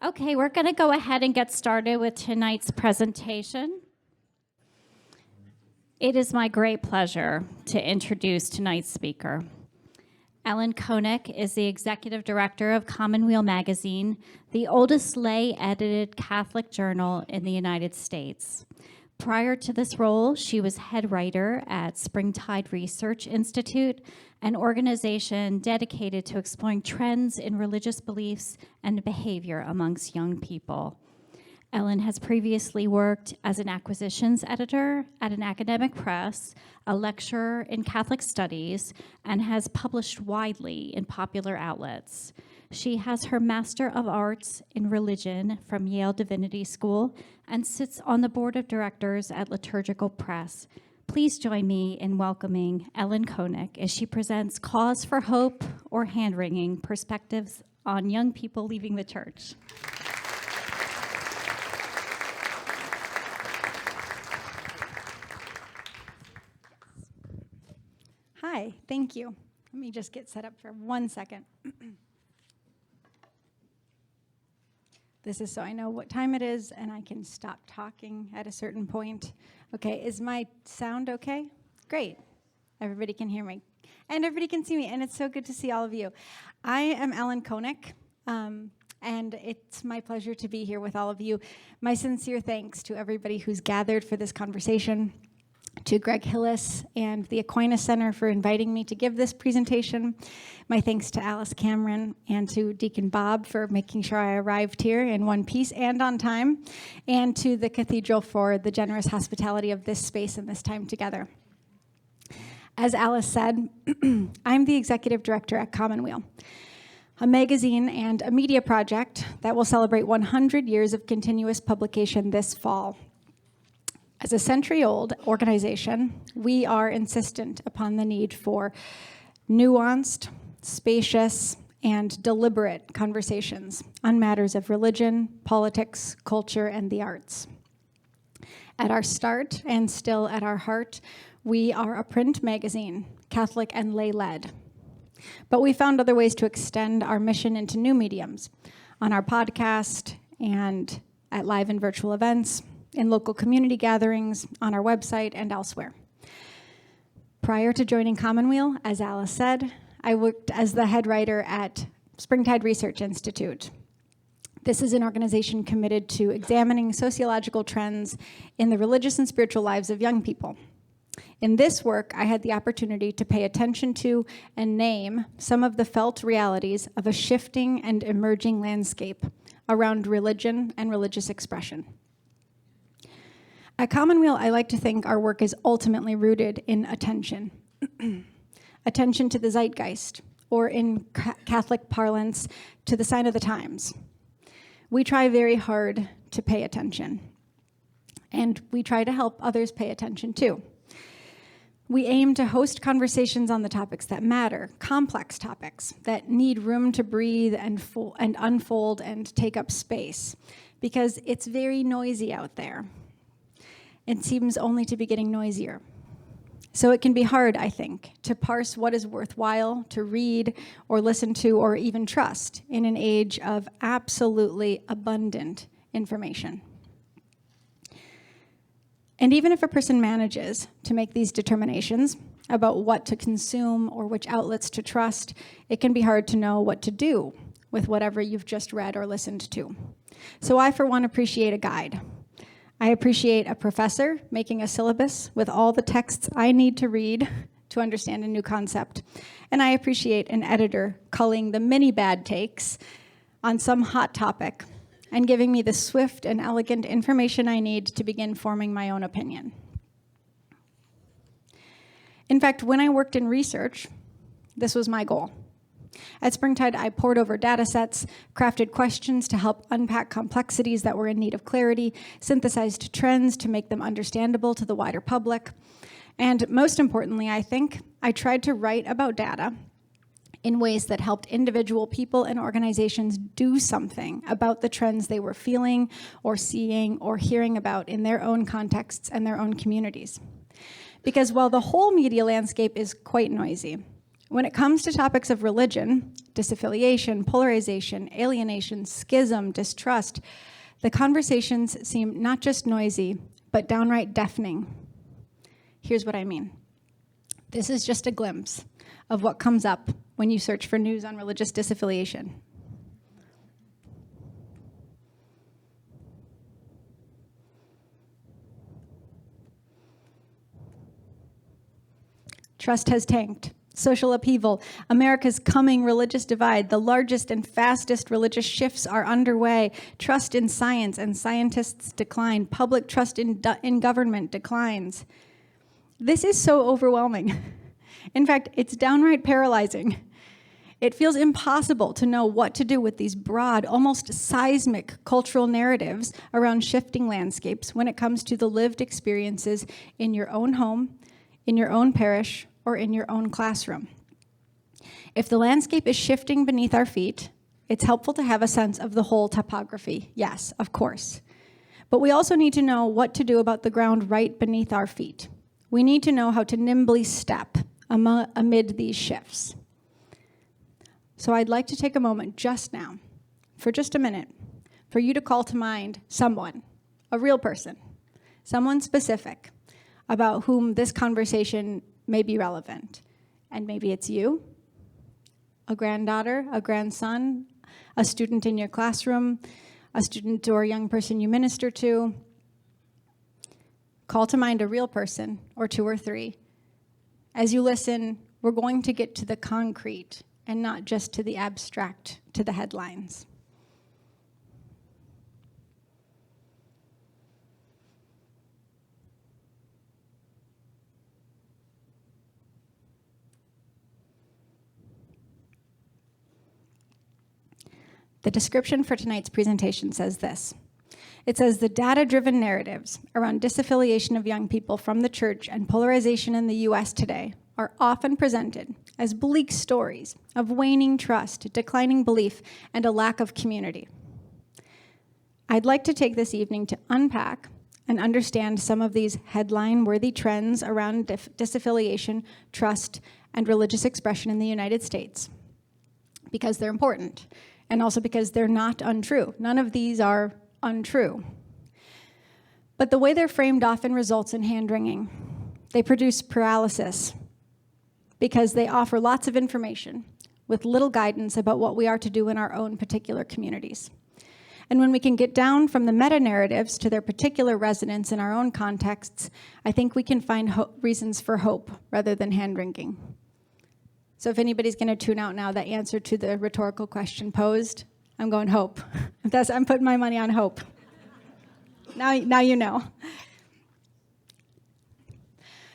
Okay, we're going to go ahead and get started with tonight's presentation. It is my great pleasure to introduce tonight's speaker. Ellen Koneck is the executive director of Commonweal Magazine, the oldest lay-edited Catholic journal in the United States. Prior to this role, she was head writer at Springtide Research Institute, an organization dedicated to exploring trends in religious beliefs and behavior amongst young people. Ellen has previously worked as an acquisitions editor at an academic press, a lecturer in Catholic studies, and has published widely in popular outlets. She has her Master of Arts in Religion from Yale Divinity School and sits on the board of directors at Liturgical Press. Please join me in welcoming Ellen Koneck as she presents Cause for Hope or Hand-wringing Perspectives on Young People Leaving the Church. Hi, thank you. Let me just get set up for 1 second. This is so I know what time it is and I can stop talking at a certain point. Okay, is my sound okay? Great. Everybody can hear me. And everybody can see me, and it's so good to see all of you. I am Ellen Koneck, and it's my pleasure to be here with all of you. My sincere thanks to everybody who's gathered for this conversation, to Greg Hillis and the Aquinas Center for inviting me to give this presentation. My thanks to Alice Cameron and to Deacon Bob for making sure I arrived here in one piece and on time, and to the Cathedral for the generous hospitality of this space and this time together. As Alice said, I'm the executive director at Commonweal, a magazine and a media project that will celebrate 100 years of continuous publication this fall. As a century-old organization, we are insistent upon the need for nuanced, spacious, and deliberate conversations on matters of religion, politics, culture, and the arts. At our start, and still at our heart, we are a print magazine, Catholic and lay-led. But we found other ways to extend our mission into new mediums, on our podcast, and at live and virtual events, in local community gatherings, on our website, and elsewhere. Prior to joining Commonweal, as Alice said, I worked as the head writer at Springtide Research Institute. This is an organization committed to examining sociological trends in the religious and spiritual lives of young people. In this work, I had the opportunity to pay attention to and name some of the felt realities of a shifting and emerging landscape around religion and religious expression. At Commonweal, I like to think our work is ultimately rooted in attention. Attention to the zeitgeist, or in Catholic parlance, to the sign of the times. We try very hard to pay attention, and we try to help others pay attention too. We aim to host conversations on the topics that matter, complex topics that need room to breathe and unfold and take up space, because it's very noisy out there. It seems only to be getting noisier. So it can be hard, I think, to parse what is worthwhile to read or listen to or even trust in an age of absolutely abundant information. And even if a person manages to make these determinations about what to consume or which outlets to trust, it can be hard to know what to do with whatever you've just read or listened to. So I, for one, appreciate a guide. I appreciate a professor making a syllabus with all the texts I need to read to understand a new concept. And I appreciate an editor culling the many bad takes on some hot topic and giving me the swift and elegant information I need to begin forming my own opinion. In fact, when I worked in research, this was my goal. At Springtide, I pored over data sets, crafted questions to help unpack complexities that were in need of clarity, synthesized trends to make them understandable to the wider public, and most importantly, I think, I tried to write about data in ways that helped individual people and organizations do something about the trends they were feeling or seeing or hearing about in their own contexts and their own communities. Because while the whole media landscape is quite noisy, When it comes to topics of religion, disaffiliation, polarization, alienation, schism, distrust, the conversations seem not just noisy, but downright deafening. Here's what I mean. This is just a glimpse of what comes up when you search for news on religious disaffiliation. Trust has tanked. Social upheaval, America's coming religious divide, the largest and fastest religious shifts are underway. Trust in science and scientists decline. Public trust in government declines. This is so overwhelming. In fact, it's downright paralyzing. It feels impossible to know what to do with these broad, almost seismic cultural narratives around shifting landscapes when it comes to the lived experiences in your own home, in your own parish, or in your own classroom. If the landscape is shifting beneath our feet, it's helpful to have a sense of the whole topography. Yes, of course. But we also need to know what to do about the ground right beneath our feet. We need to know how to nimbly step amid these shifts. So I'd like to take a moment just now, for just a minute, for you to call to mind someone, a real person, someone specific, about whom this conversation may be relevant. And maybe it's you, a granddaughter, a grandson, a student in your classroom, a student or a young person you minister to. Call to mind a real person, or two or three. As you listen, we're going to get to the concrete and not just to the abstract, to the headlines. The description for tonight's presentation says this. It says the data-driven narratives around disaffiliation of young people from the church and polarization in the US today are often presented as bleak stories of waning trust, declining belief, and a lack of community. I'd like to take this evening to unpack and understand some of these headline-worthy trends around disaffiliation, trust, and religious expression in the United States, because they're important. And also because they're not untrue. None of these are untrue. But the way they're framed often results in hand-wringing. They produce paralysis because they offer lots of information with little guidance about what we are to do in our own particular communities. And when we can get down from the meta-narratives to their particular resonance in our own contexts, I think we can find reasons for hope rather than hand-wringing. So if anybody's going to tune out now, the answer to the rhetorical question posed, I'm going hope. I'm putting my money on hope. Now you know.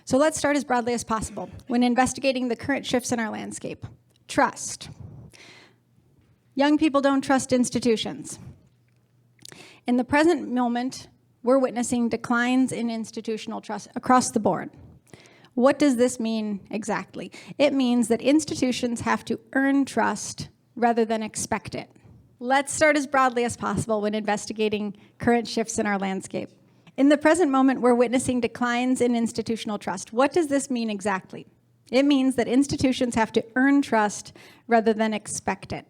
So let's start as broadly as possible when investigating the current shifts in our landscape. Trust. Young people don't trust institutions. In the present moment, we're witnessing declines in institutional trust across the board. What does this mean exactly? It means that institutions have to earn trust rather than expect it. Let's start as broadly as possible when investigating current shifts in our landscape. In the present moment, we're witnessing declines in institutional trust. What does this mean exactly? It means that institutions have to earn trust rather than expect it.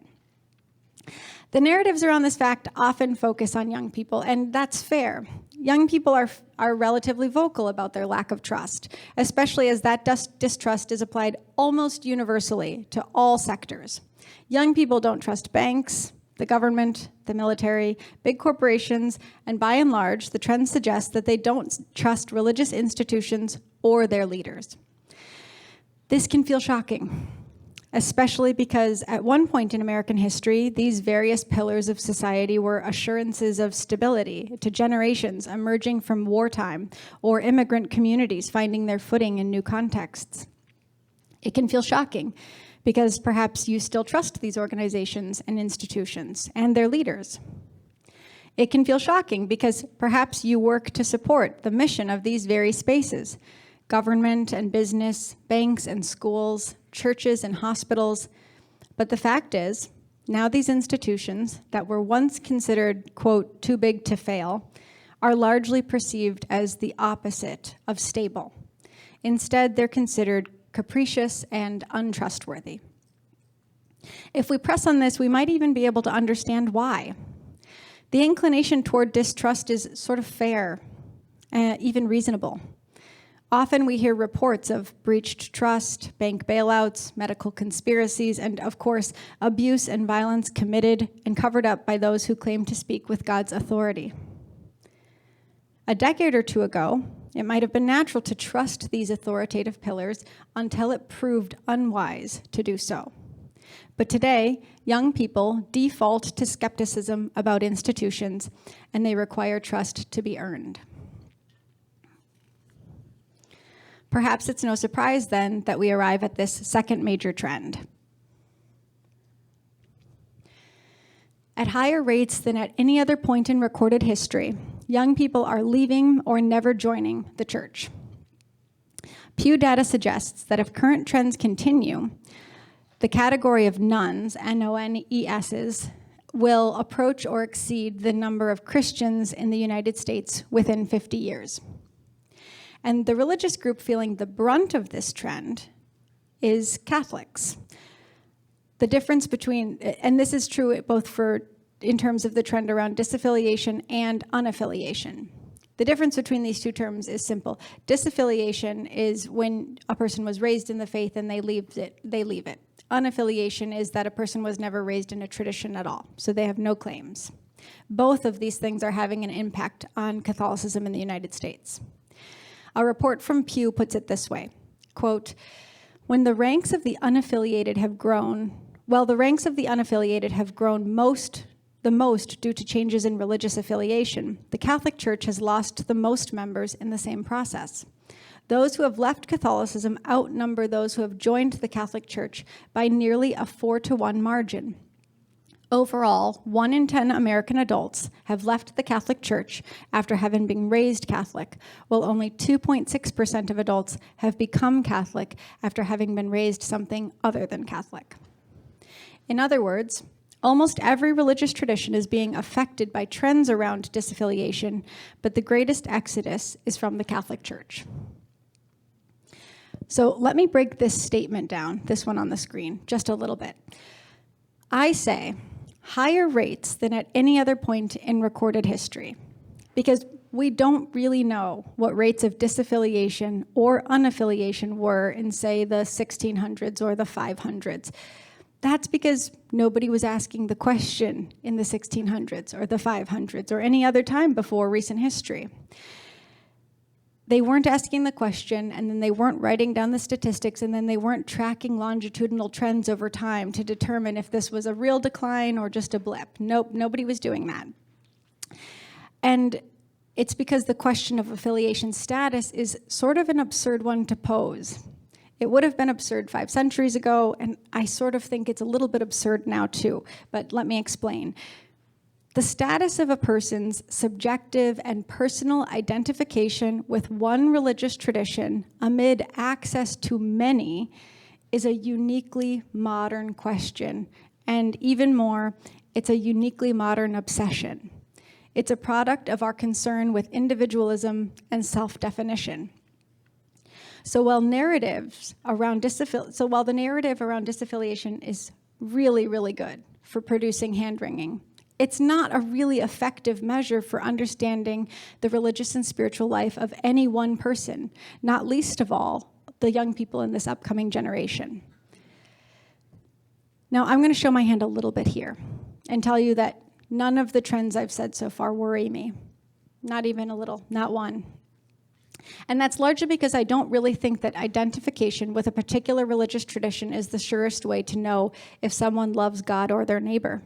The narratives around this fact often focus on young people, and that's fair. Young people are relatively vocal about their lack of trust, especially as that distrust is applied almost universally to all sectors. Young people don't trust banks, the government, the military, big corporations, and by and large, the trend suggests that they don't trust religious institutions or their leaders. This can feel shocking, especially because at one point in American history, these various pillars of society were assurances of stability to generations emerging from wartime or immigrant communities finding their footing in new contexts. It can feel shocking because perhaps you still trust these organizations and institutions and their leaders. It can feel shocking because perhaps you work to support the mission of these very spaces, government and business, banks and schools, churches and hospitals. But the fact is, now these institutions that were once considered, quote, too big to fail, are largely perceived as the opposite of stable. Instead, they're considered capricious, and untrustworthy. If we press on this, we might even be able to understand why. The inclination toward distrust is sort of fair, even reasonable. Often we hear reports of breached trust, bank bailouts, medical conspiracies, and of course, abuse and violence committed and covered up by those who claim to speak with God's authority. A decade or two ago, it might have been natural to trust these authoritative pillars until it proved unwise to do so. But today, young people default to skepticism about institutions, and they require trust to be earned. Perhaps it's no surprise then that we arrive at this second major trend. At higher rates than at any other point in recorded history, young people are leaving or never joining the church. Pew data suggests that if current trends continue, the category of nones, N-O-N-E-S's, will approach or exceed the number of Christians in the United States within 50 years. And the religious group feeling the brunt of this trend is Catholics. The difference between, and this is true both in terms of the trend around disaffiliation and unaffiliation. The difference between these two terms is simple. Disaffiliation is when a person was raised in the faith and they leave it. Unaffiliation is that a person was never raised in a tradition at all, so they have no claims. Both of these things are having an impact on Catholicism in the United States. A report from Pew puts it this way, quote, when the ranks of the unaffiliated have grown, the most due to changes in religious affiliation, the Catholic Church has lost the most members in the same process. Those who have left Catholicism outnumber those who have joined the Catholic Church by nearly a 4-to-1 margin. Overall, 1 in 10 American adults have left the Catholic Church after having been raised Catholic, while only 2.6% of adults have become Catholic after having been raised something other than Catholic. In other words, almost every religious tradition is being affected by trends around disaffiliation, but the greatest exodus is from the Catholic Church. So let me break this statement down, this one on the screen, just a little bit. I say higher rates than at any other point in recorded history, because we don't really know what rates of disaffiliation or unaffiliation were in, say, the 1600s or the 500s. That's because nobody was asking the question in the 1600s or the 500s or any other time before recent history. They weren't asking the question, and then they weren't writing down the statistics, and then they weren't tracking longitudinal trends over time to determine if this was a real decline or just a blip. Nope, nobody was doing that. And it's because the question of affiliation status is sort of an absurd one to pose. It would have been absurd 5 centuries ago, and I sort of think it's a little bit absurd now too, but let me explain. The status of a person's subjective and personal identification with one religious tradition amid access to many is a uniquely modern question, and even more, it's a uniquely modern obsession. It's a product of our concern with individualism and self-definition. So while the narrative around disaffiliation is really, really good for producing hand-wringing, it's not a really effective measure for understanding the religious and spiritual life of any one person, not least of all the young people in this upcoming generation. Now, I'm going to show my hand a little bit here and tell you that none of the trends I've said so far worry me. Not even a little, not one. And that's largely because I don't really think that identification with a particular religious tradition is the surest way to know if someone loves God or their neighbor.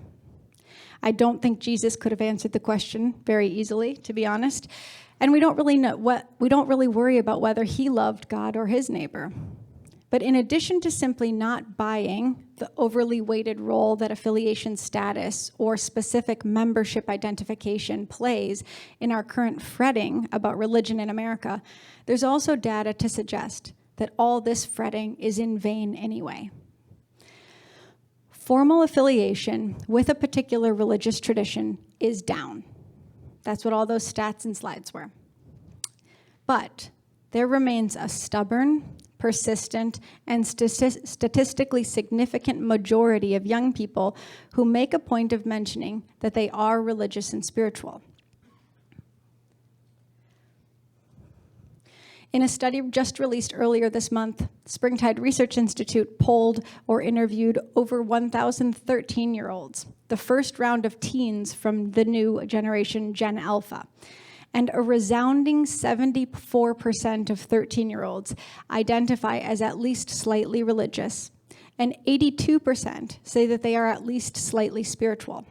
I don't think Jesus could have answered the question very easily, to be honest. And we don't really worry about whether he loved God or his neighbor. But in addition to simply not buying the overly weighted role that affiliation status or specific membership identification plays in our current fretting about religion in America, there's also data to suggest that all this fretting is in vain anyway. Formal affiliation with a particular religious tradition is down. That's what all those stats and slides were. But there remains a stubborn, persistent, and statistically significant majority of young people who make a point of mentioning that they are religious and spiritual. In a study just released earlier this month, Springtide Research Institute polled or interviewed over 1,000 13-year-olds, the first round of teens from the new generation, Gen Alpha. And a resounding 74% of 13-year-olds identify as at least slightly religious, and 82% say that they are at least slightly spiritual.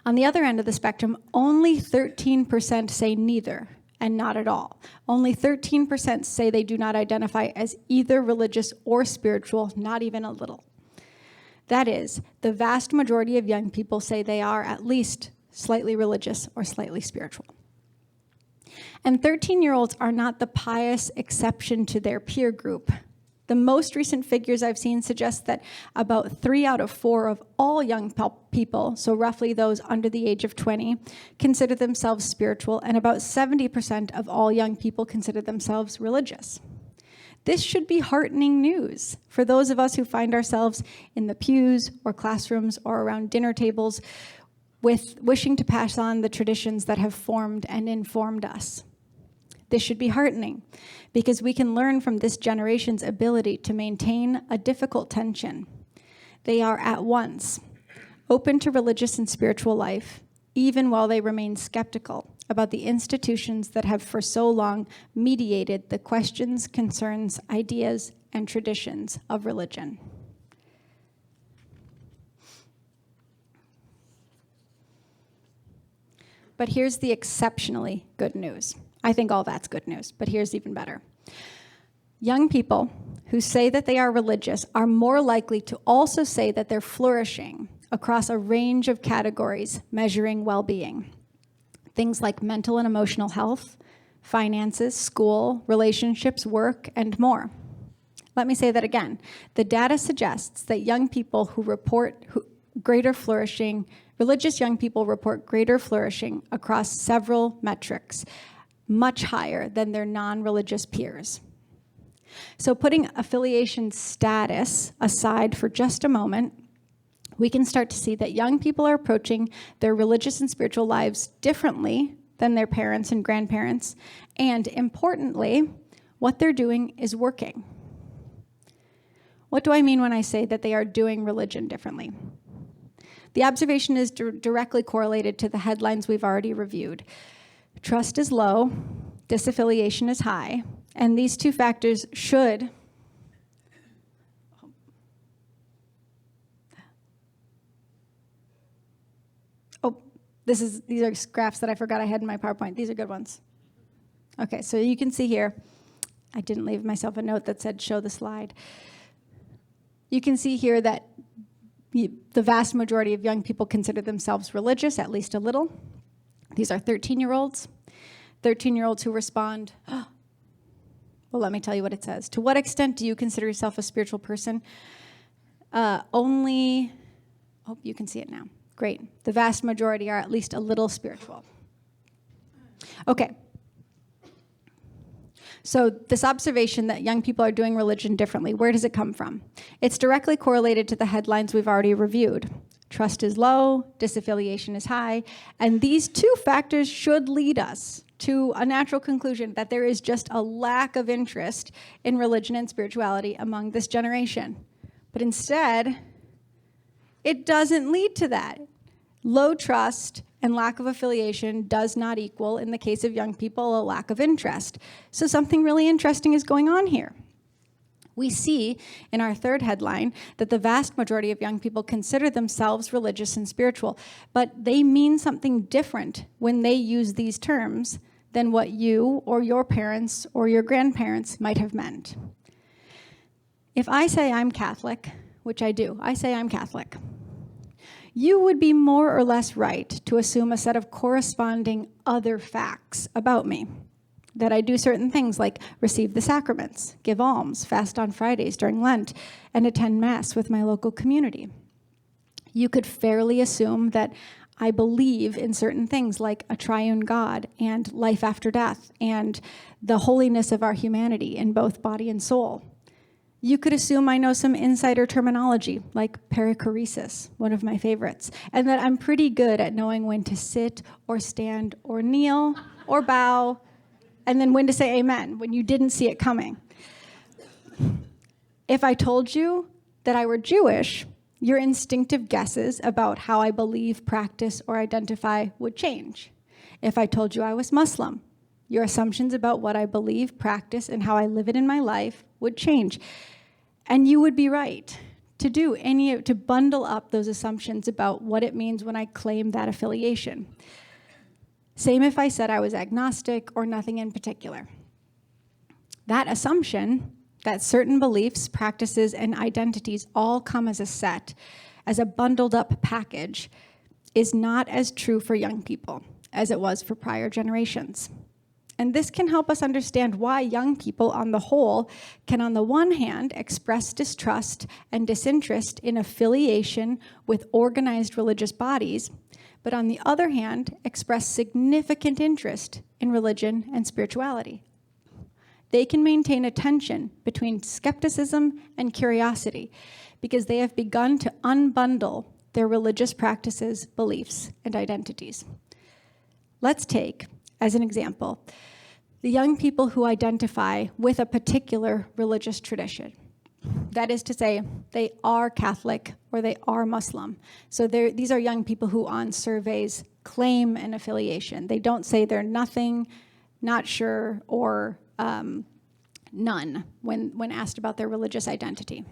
On the other end of the spectrum, only 13% say neither, and not at all. Only 13% say they do not identify as either religious or spiritual, not even a little. That is, the vast majority of young people say they are at least slightly religious or slightly spiritual. And 13-year-olds are not the pious exception to their peer group. The most recent figures I've seen suggest that about 3 out of 4 of all young people, so roughly those under the age of 20, consider themselves spiritual, and about 70% of all young people consider themselves religious. This should be heartening news for those of us who find ourselves in the pews or classrooms or around dinner tables with wishing to pass on the traditions that have formed and informed us. This should be heartening because we can learn from this generation's ability to maintain a difficult tension. They are at once open to religious and spiritual life, even while they remain skeptical about the institutions that have for so long mediated the questions, concerns, ideas, and traditions of religion. But here's the exceptionally good news. I think all that's good news, but here's even better. Young people who say that they are religious are more likely to also say that they're flourishing across a range of categories measuring well-being. Things like mental and emotional health, finances, school, relationships, work, and more. Let me say that again. The data suggests that young people who report greater flourishing, religious young people report greater flourishing across several metrics, much higher than their non-religious peers. So putting affiliation status aside for just a moment, we can start to see that young people are approaching their religious and spiritual lives differently than their parents and grandparents, and importantly, what they're doing is working. What do I mean when I say that they are doing religion differently? The observation is directly correlated to the headlines we've already reviewed. Trust is low, disaffiliation is high, and these two factors should these are graphs that I forgot I had in my PowerPoint. These are good ones. Okay, so you can see here, I didn't leave myself a note that said show the slide. You can see here that the vast majority of young people consider themselves religious, at least a little. These are 13-year-olds. 13-year-olds who respond, well, let me tell you what it says. To what extent do you consider yourself a spiritual person? You can see it now. Great. The vast majority are at least a little spiritual. Okay. So this observation that young people are doing religion differently, where does it come from? It's directly correlated to the headlines we've already reviewed. Trust is low, disaffiliation is high, and these two factors should lead us to a natural conclusion that there is just a lack of interest in religion and spirituality among this generation. But instead, it doesn't lead to that. Low trust and lack of affiliation does not equal, in the case of young people, a lack of interest. So something really interesting is going on here. We see in our third headline that the vast majority of young people consider themselves religious and spiritual, but they mean something different when they use these terms than what you or your parents or your grandparents might have meant. If I say I'm Catholic, which I do, I say I'm Catholic, you would be more or less right to assume a set of corresponding other facts about me. That I do certain things like receive the sacraments, give alms, fast on Fridays during Lent, and attend Mass with my local community. You could fairly assume that I believe in certain things like a triune God and life after death and the holiness of our humanity in both body and soul. You could assume I know some insider terminology like perichoresis, one of my favorites, and that I'm pretty good at knowing when to sit or stand or kneel or bow, and then when to say amen when you didn't see it coming. If I told you that I were Jewish, your instinctive guesses about how I believe, practice, or identify would change. If I told you I was Muslim, your assumptions about what I believe, practice, and how I live it in my life would change. And you would be right to bundle up those assumptions about what it means when I claim that affiliation. Same if I said I was agnostic or nothing in particular. That assumption that certain beliefs, practices, and identities all come as a set, as a bundled up package, is not as true for young people as it was for prior generations. And this can help us understand why young people on the whole can, on the one hand, express distrust and disinterest in affiliation with organized religious bodies, but on the other hand, express significant interest in religion and spirituality. They can maintain a tension between skepticism and curiosity because they have begun to unbundle their religious practices, beliefs, and identities. Let's take, as an example, the young people who identify with a particular religious tradition. That is to say, they are Catholic or they are Muslim. So these are young people who on surveys claim an affiliation. They don't say they're nothing, not sure, or none when asked about their religious identity.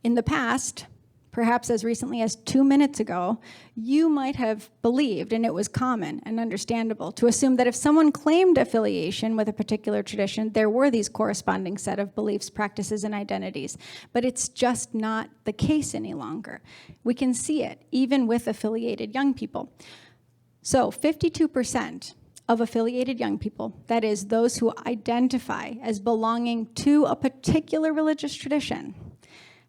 In the past, perhaps as recently as 2 minutes ago, you might have believed, and it was common and understandable, to assume that if someone claimed affiliation with a particular tradition, there were these corresponding set of beliefs, practices, and identities. But it's just not the case any longer. We can see it, even with affiliated young people. So 52% of affiliated young people, that is, those who identify as belonging to a particular religious tradition,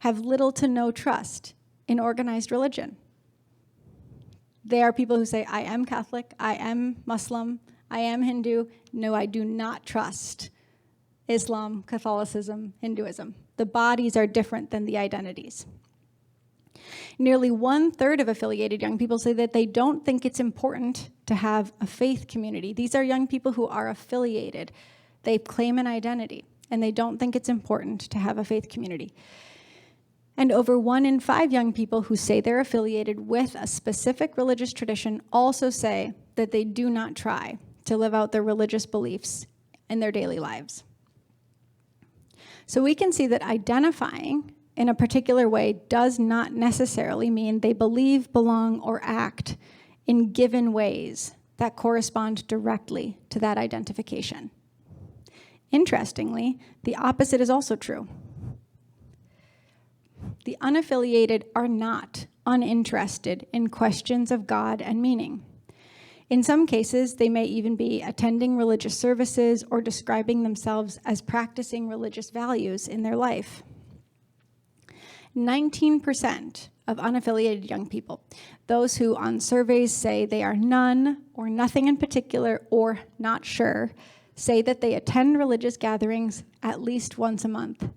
have little to no trust in organized religion. They are people who say, I am Catholic, I am Muslim, I am Hindu. No, I do not trust Islam, Catholicism, Hinduism. The bodies are different than the identities. Nearly 1/3 of affiliated young people say that they don't think it's important to have a faith community. These are young people who are affiliated. They claim an identity, and they don't think it's important to have a faith community. And over 1 in 5 young people who say they're affiliated with a specific religious tradition also say that they do not try to live out their religious beliefs in their daily lives. So we can see that identifying in a particular way does not necessarily mean they believe, belong, or act in given ways that correspond directly to that identification. Interestingly, the opposite is also true. The unaffiliated are not uninterested in questions of God and meaning. In some cases, they may even be attending religious services or describing themselves as practicing religious values in their life. 19% of unaffiliated young people, those who on surveys say they are none or nothing in particular or not sure, say that they attend religious gatherings at least once a month.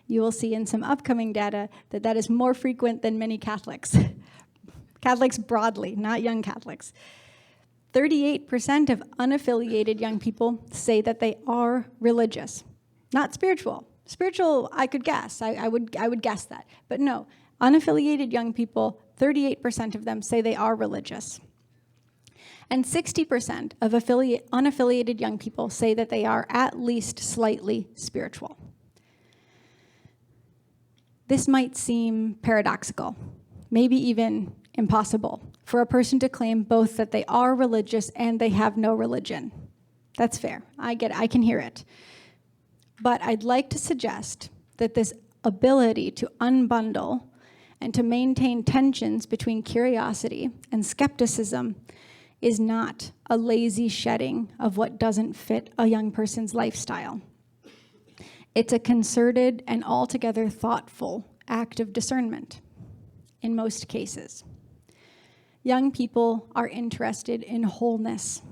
You will see in some upcoming data that that is more frequent than many Catholics. Catholics broadly, not young Catholics. 38% of unaffiliated young people say that they are religious, not spiritual. Spiritual, I could guess. I would guess that. But no, unaffiliated young people, 38% of them say they are religious. And 60% of unaffiliated young people say that they are at least slightly spiritual. This might seem paradoxical, maybe even impossible, for a person to claim both that they are religious and they have no religion. That's fair. I get it. I can hear it. But I'd like to suggest that this ability to unbundle and to maintain tensions between curiosity and skepticism is not a lazy shedding of what doesn't fit a young person's lifestyle. It's a concerted and altogether thoughtful act of discernment in most cases. Young people are interested in wholeness.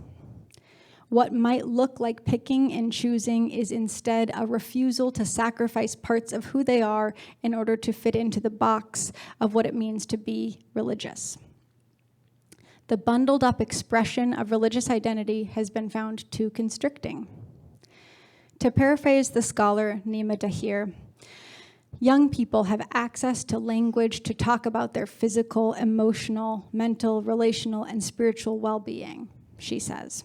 What might look like picking and choosing is instead a refusal to sacrifice parts of who they are in order to fit into the box of what it means to be religious. The bundled up expression of religious identity has been found too constricting. To paraphrase the scholar Nima Dahir, young people have access to language to talk about their physical, emotional, mental, relational, and spiritual well-being, she says.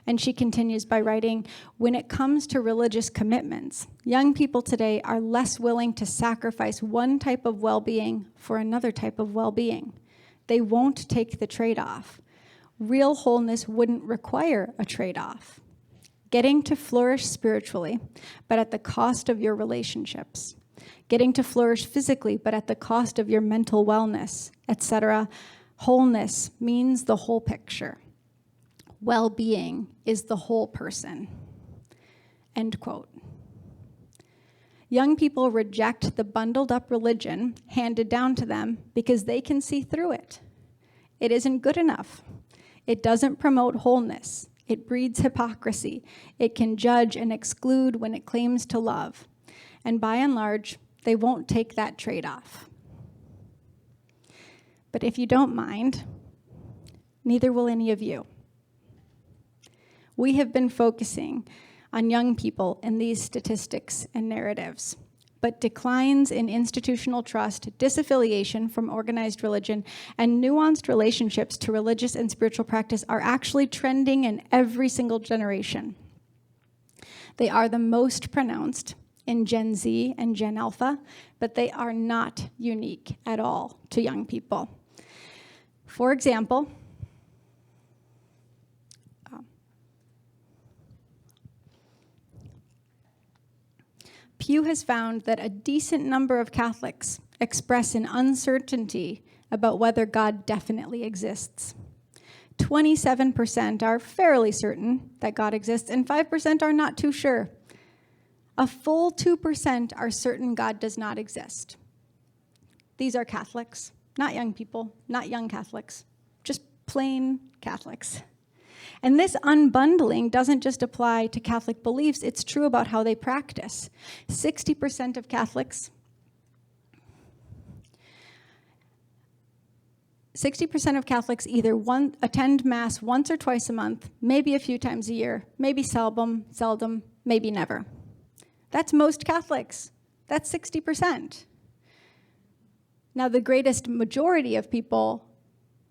And she continues by writing, when it comes to religious commitments, young people today are less willing to sacrifice one type of well-being for another type of well-being. They won't take the trade-off. Real wholeness wouldn't require a trade-off. Getting to flourish spiritually, but at the cost of your relationships. Getting to flourish physically, but at the cost of your mental wellness, etc. Wholeness means the whole picture. Well-being is the whole person. End quote. Young people reject the bundled up religion handed down to them because they can see through it. It isn't good enough. It doesn't promote wholeness. It breeds hypocrisy. It can judge and exclude when it claims to love. And by and large, they won't take that trade-off. But if you don't mind, neither will any of you. We have been focusing on young people in these statistics and narratives, but declines in institutional trust, disaffiliation from organized religion, and nuanced relationships to religious and spiritual practice are actually trending in every single generation. They are the most pronounced in Gen Z and Gen Alpha, but they are not unique at all to young people. For example, Pew has found that a decent number of Catholics express an uncertainty about whether God definitely exists. 27% are fairly certain that God exists, and 5% are not too sure. A full 2% are certain God does not exist. These are Catholics, not young people, not young Catholics, just plain Catholics. And this unbundling doesn't just apply to Catholic beliefs, it's true about how they practice. 60% of Catholics either attend Mass once or twice a month, maybe a few times a year, maybe seldom, maybe never. That's most Catholics. That's 60%. Now, the greatest majority of people,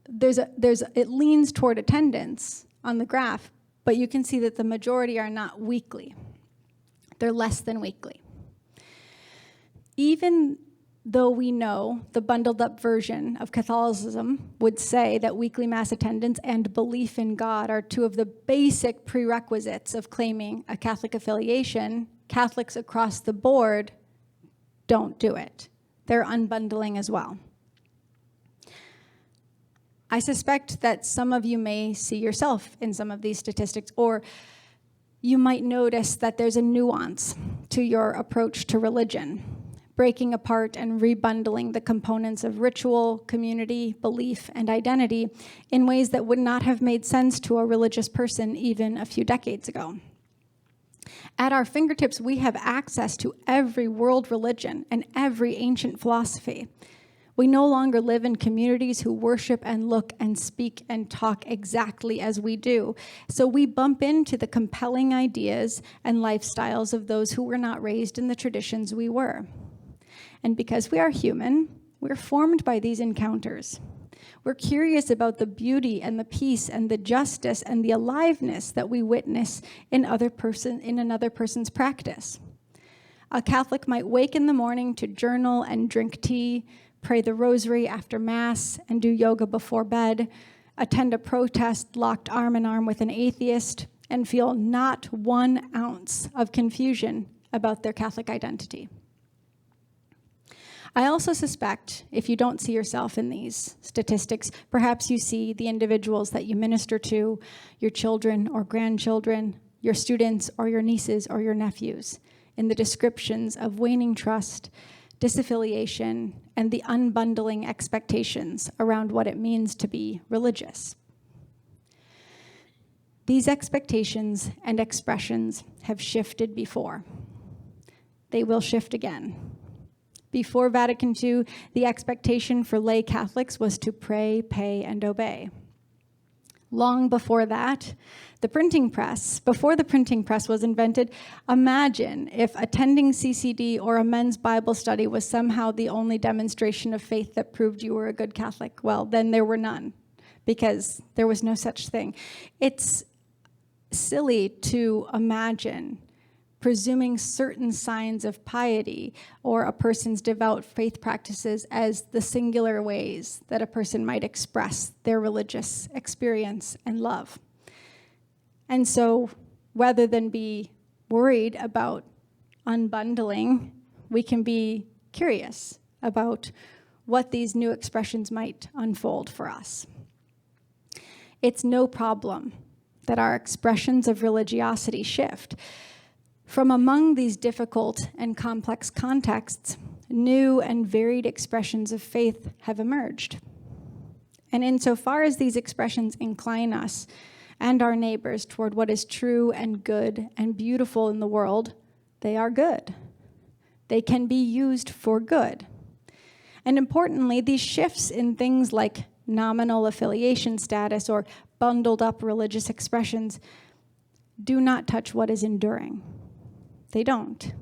it leans toward attendance on the graph, but you can see that the majority are not weekly. They're less than weekly. Even though we know the bundled up version of Catholicism would say that weekly Mass attendance and belief in God are two of the basic prerequisites of claiming a Catholic affiliation, Catholics across the board don't do it. They're unbundling as well. I suspect that some of you may see yourself in some of these statistics, or you might notice that there's a nuance to your approach to religion, breaking apart and rebundling the components of ritual, community, belief, and identity in ways that would not have made sense to a religious person even a few decades ago. At our fingertips, we have access to every world religion and every ancient philosophy. We no longer live in communities who worship and look and speak and talk exactly as we do. So we bump into the compelling ideas and lifestyles of those who were not raised in the traditions we were. And because we are human, we're formed by these encounters. We're curious about the beauty and the peace and the justice and the aliveness that we witness in another person's practice. A Catholic might wake in the morning to journal and drink tea, pray the rosary after Mass, and do yoga before bed, attend a protest locked arm in arm with an atheist, and feel not 1 ounce of confusion about their Catholic identity. I also suspect, if you don't see yourself in these statistics, perhaps you see the individuals that you minister to, your children or grandchildren, your students or your nieces or your nephews. in the descriptions of waning trust, disaffiliation, and the unbundling expectations around what it means to be religious. These expectations and expressions have shifted before. They will shift again. Before Vatican II, the expectation for lay Catholics was to pray, pay, and obey. Long before that, before the printing press was invented, imagine if attending CCD or a men's Bible study was somehow the only demonstration of faith that proved you were a good Catholic. Well, then there were none, because there was no such thing. It's silly to imagine presuming certain signs of piety or a person's devout faith practices as the singular ways that a person might express their religious experience and love. And so rather than be worried about unbundling, we can be curious about what these new expressions might unfold for us. It's no problem that our expressions of religiosity shift. From among these difficult and complex contexts, new and varied expressions of faith have emerged. And insofar as these expressions incline us and our neighbors toward what is true and good and beautiful in the world, they are good. They can be used for good. And importantly, these shifts in things like nominal affiliation status or bundled up religious expressions do not touch what is enduring. They don't.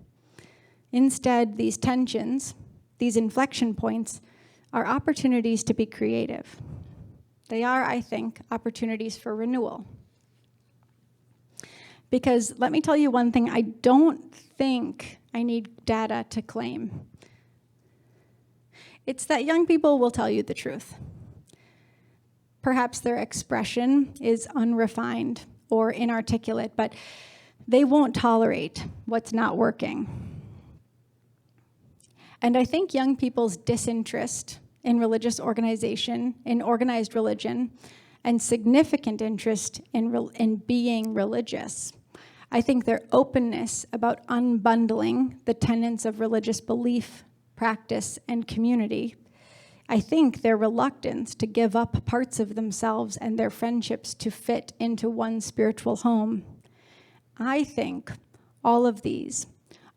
Instead, these tensions, these inflection points, are opportunities to be creative. They are, I think, opportunities for renewal. Because let me tell you one thing I don't think I need data to claim. It's that young people will tell you the truth. Perhaps their expression is unrefined or inarticulate, but they won't tolerate what's not working. And I think young people's disinterest in religious organization, in organized religion, and significant interest in being religious, I think their openness about unbundling the tenets of religious belief, practice, and community, I think their reluctance to give up parts of themselves and their friendships to fit into one spiritual home, I think all of these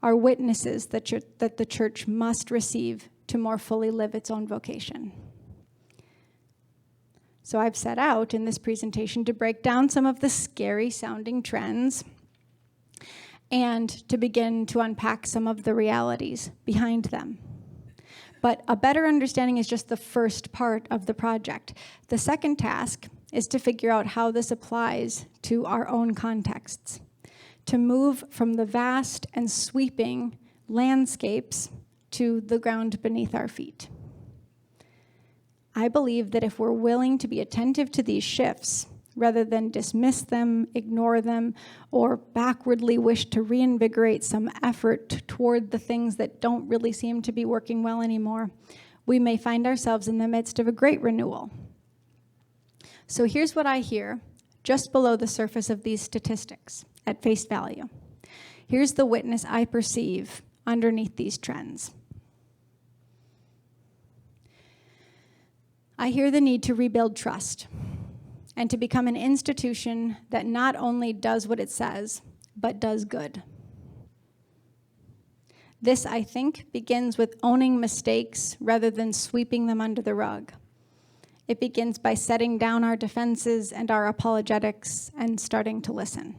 are witnesses that the church must receive to more fully live its own vocation. So I've set out in this presentation to break down some of the scary sounding trends and to begin to unpack some of the realities behind them. But a better understanding is just the first part of the project. The second task is to figure out how this applies to our own contexts, to move from the vast and sweeping landscapes to the ground beneath our feet. I believe that if we're willing to be attentive to these shifts, rather than dismiss them, ignore them, or backwardly wish to reinvigorate some effort toward the things that don't really seem to be working well anymore, we may find ourselves in the midst of a great renewal. So here's what I hear just below the surface of these statistics at face value. Here's the witness I perceive underneath these trends. I hear the need to rebuild trust and to become an institution that not only does what it says, but does good. This, I think, begins with owning mistakes rather than sweeping them under the rug. It begins by setting down our defenses and our apologetics and starting to listen.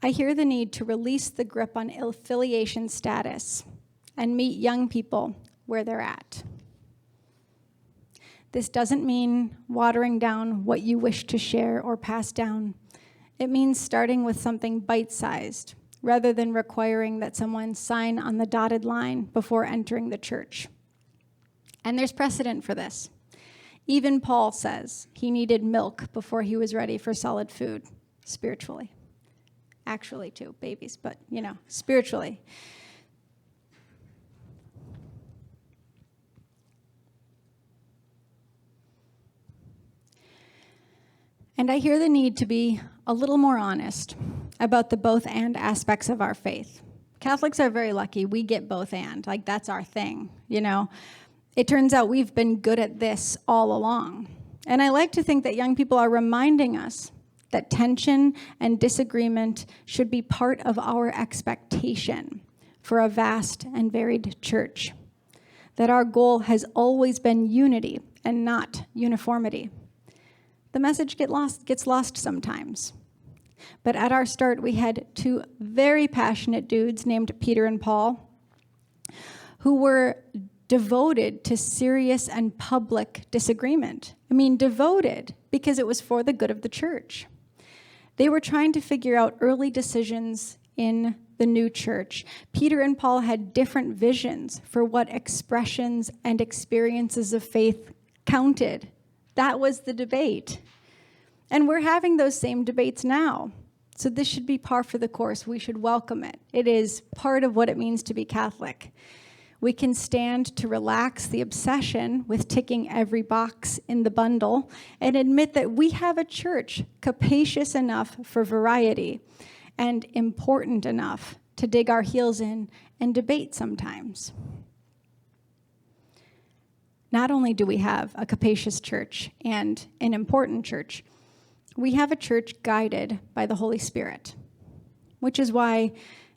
I hear the need to release the grip on affiliation status and meet young people where they're at. This doesn't mean watering down what you wish to share or pass down. It means starting with something bite-sized, rather than requiring that someone sign on the dotted line before entering the church. And there's precedent for this. Even Paul says he needed milk before he was ready for solid food, spiritually. Actually, too, babies, but, spiritually. And I hear the need to be a little more honest about the both and aspects of our faith. Catholics are very lucky. We get both and. Like, that's our thing, you know. It turns out we've been good at this all along. And I like to think that young people are reminding us that tension and disagreement should be part of our expectation for a vast and varied church. That our goal has always been unity and not uniformity. The message gets lost sometimes. But at our start, we had two very passionate dudes named Peter and Paul who were devoted to serious and public disagreement. I mean, devoted because it was for the good of the church. They were trying to figure out early decisions in the new church. Peter and Paul had different visions for what expressions and experiences of faith counted. That was the debate. And we're having those same debates now. So this should be par for the course. We should welcome it. It is part of what it means to be Catholic. We can stand to relax the obsession with ticking every box in the bundle and admit that we have a church capacious enough for variety and important enough to dig our heels in and debate sometimes. Not only do we have a capacious church and an important church, we have a church guided by the Holy Spirit, which is why,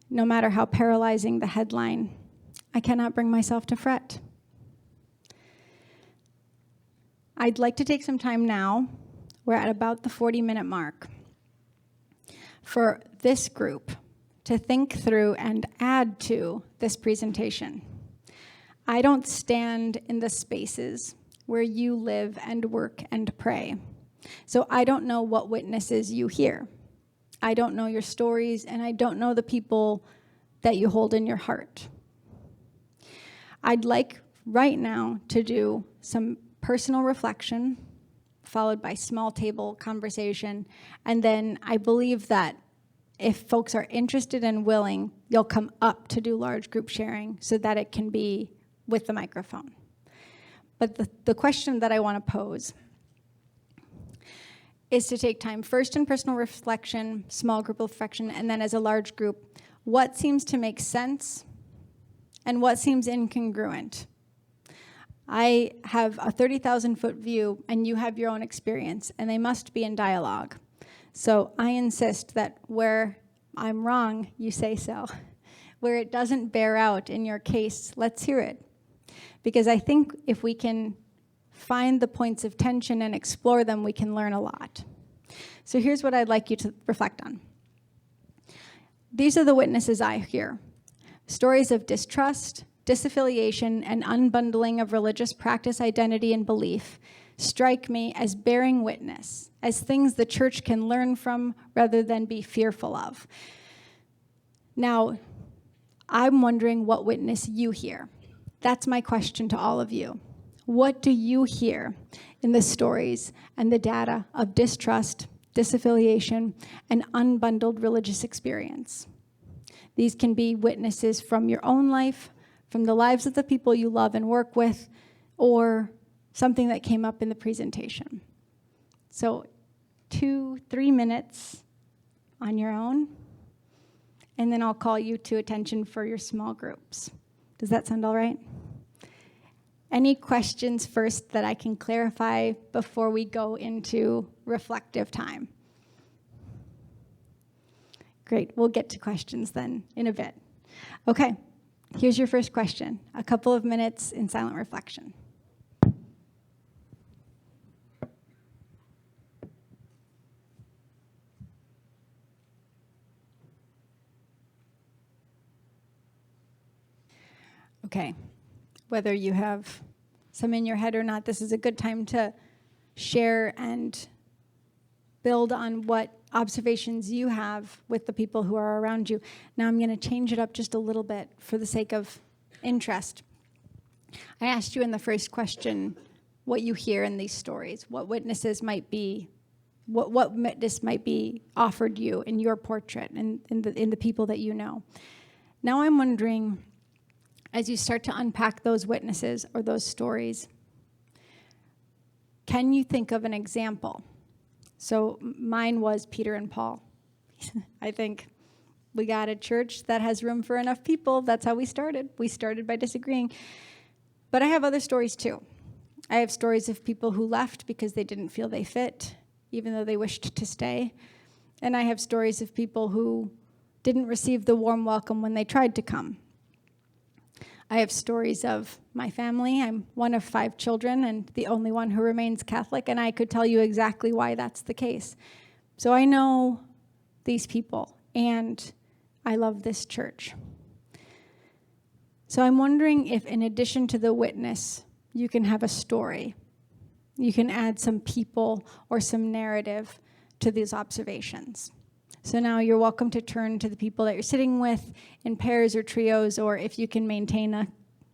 no matter how paralyzing the headline, I cannot bring myself to fret. I'd like to take some time now, we're at about the 40-minute mark, for this group to think through and add to this presentation. I don't stand in the spaces where you live and work and pray. So I don't know what witnesses you hear. I don't know your stories, and I don't know the people that you hold in your heart. I'd like right now to do some personal reflection, followed by small table conversation, and then I believe that if folks are interested and willing, you'll come up to do large group sharing so that it can be with the microphone. But the question that I want to pose is to take time first in personal reflection, small group reflection, and then as a large group, what seems to make sense and what seems incongruent. I have a 30,000-foot view, and you have your own experience, and they must be in dialogue. So I insist that where I'm wrong, you say so. Where it doesn't bear out in your case, let's hear it. Because I think if we can find the points of tension and explore them, we can learn a lot. So here's what I'd like you to reflect on. These are the witnesses I hear. Stories of distrust, disaffiliation, and unbundling of religious practice, identity, and belief strike me as bearing witness, as things the church can learn from rather than be fearful of. Now, I'm wondering what witness you hear. That's my question to all of you. What do you hear in the stories and the data of distrust, disaffiliation, and unbundled religious experience? These can be witnesses from your own life, from the lives of the people you love and work with, or something that came up in the presentation. So 2-3 minutes on your own, and then I'll call you to attention for your small groups. Does that sound all right? Any questions first that I can clarify before we go into reflective time? Great, we'll get to questions then in a bit. Okay, here's your first question. A couple of minutes in silent reflection. Okay, whether you have some in your head or not, this is a good time to share and build on what observations you have with the people who are around you. Now I'm going to change it up just a little bit for the sake of interest. I asked you in the first question what you hear in these stories, what witnesses might be, what witness might be offered you in your portrait and in the people that you know. Now I'm wondering, as you start to unpack those witnesses or those stories, can you think of an example So mine was Peter and Paul. I think we got a church that has room for enough people. That's how we started. We started by disagreeing. But I have other stories too. I have stories of people who left because they didn't feel they fit, even though they wished to stay. And I have stories of people who didn't receive the warm welcome when they tried to come. I have stories of my family. I'm one of 5 children and the only one who remains Catholic, and I could tell you exactly why that's the case. So I know these people, and I love this church. So I'm wondering if, in addition to the witness, you can have a story. You can add some people or some narrative to these observations. So now you're welcome to turn to the people that you're sitting with in pairs or trios, or if you can maintain a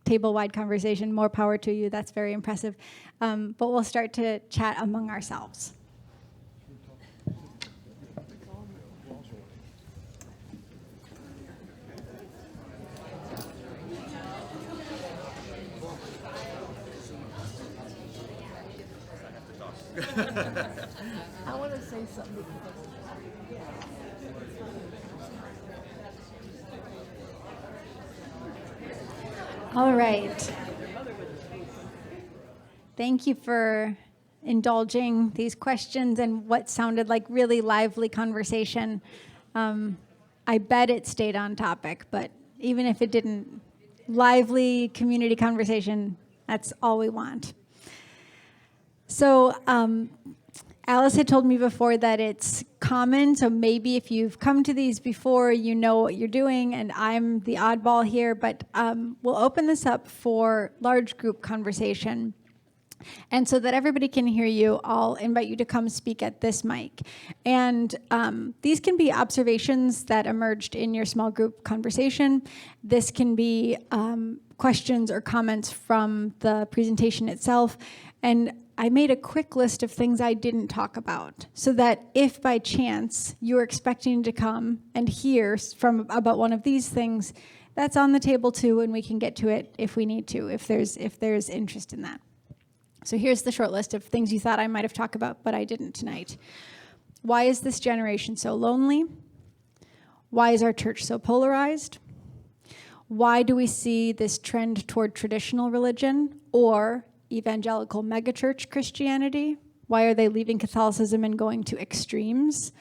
table-wide conversation, more power to you. That's very impressive. But we'll start to chat among ourselves. I want to say something. All right. Thank you for indulging these questions and what sounded like really lively conversation. I bet it stayed on topic, but even if it didn't, lively community conversation, that's all we want. So Alice had told me before that it's common, so maybe if you've come to these before, you know what you're doing, and I'm the oddball here, but we'll open this up for large group conversation. And so that everybody can hear you, I'll invite you to come speak at this mic. And these can be observations that emerged in your small group conversation. This can be questions or comments from the presentation itself. And I made a quick list of things I didn't talk about, so that if by chance you're expecting to come and hear from about one of these things, that's on the table too, and we can get to it if we need to, if there's interest in that. So here's the short list of things you thought I might have talked about, but I didn't tonight. Why is this generation so lonely? Why is our church so polarized? Why do we see this trend toward traditional religion or evangelical megachurch Christianity? Why are they leaving Catholicism and going to extremes?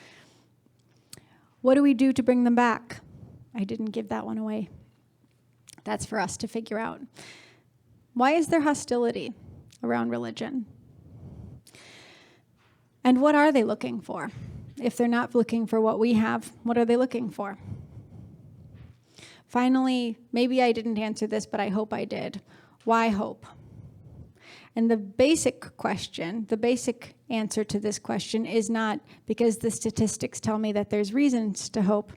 What do we do to bring them back? I didn't give that one away. That's for us to figure out. Why is there hostility around religion? And what are they looking for? If they're not looking for what we have, what are they looking for? Finally, maybe I didn't answer this, but I hope I did. Why hope? And the basic question, the basic answer to this question is not because the statistics tell me that there's reasons to hope.